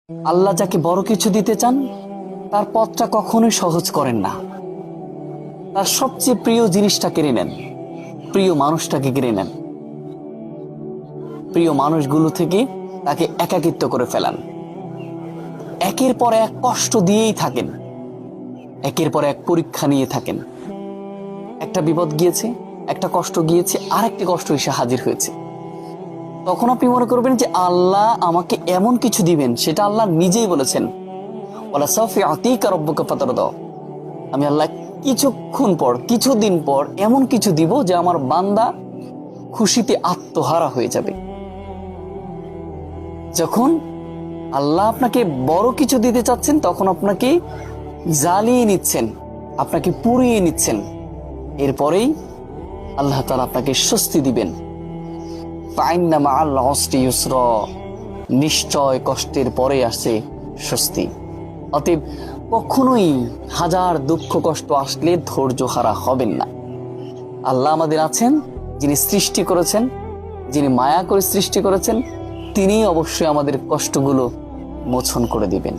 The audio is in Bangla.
আল্লাহ যাকে বড় কিছু দিতে চান তার পথটা কখনোই সহজ করেন না। তার সবচেয়ে প্রিয় জিনিসটা কেড়ে নেন, প্রিয় মানুষটাকে কেড়ে নেন, প্রিয় মানুষগুলো থেকে তাকে একাকিত্ব করে ফেলান। একের পর এক কষ্ট দিয়েই থাকেন, একের পর এক পরীক্ষা নিয়ে থাকেন। একটা বিপদ গিয়েছে, একটা কষ্ট গিয়েছে, আরেকটি কষ্ট এসে হাজির হয়েছে। তখন আপনি মনে করবেন যে আল্লাহ আমাকে এমন কিছু দিবেন, সেটা আল্লাহ নিজেই বলেছেন, ওয়ালা সাউফা ইউতিকা রাব্বুকা ফাতারদা। আমি আল্লাহ কিছুক্ষণ পর, কিছুদিন পর এমন কিছু দিব যে আমার বান্দা খুশিতে আত্মহারা হয়ে যাবে। যখন আল্লাহ আপনাকে বড় কিছু দিতে চাচ্ছেন, তখন আপনাকে জ্বালিয়ে নিচ্ছেন, আপনাকে পুড়িয়ে নিচ্ছেন। এরপরেই আল্লাহ তাআলা আপনাকে স্বস্তি দিবেন। ফাইন্না মাআল উসরি ইউসরা, নিশ্চয় কষ্টের পরে আসে স্বস্তি। অতএব কখনোই হাজার দুঃখ কষ্ট আসলে ধৈর্য হারা হবেন না। আল্লাহ আমাদের আছেন, যিনি সৃষ্টি করেছেন, যিনি মায়া করে সৃষ্টি করেছেন, তিনি অবশ্যই আমাদের কষ্টগুলো মোচন করে দিবেন।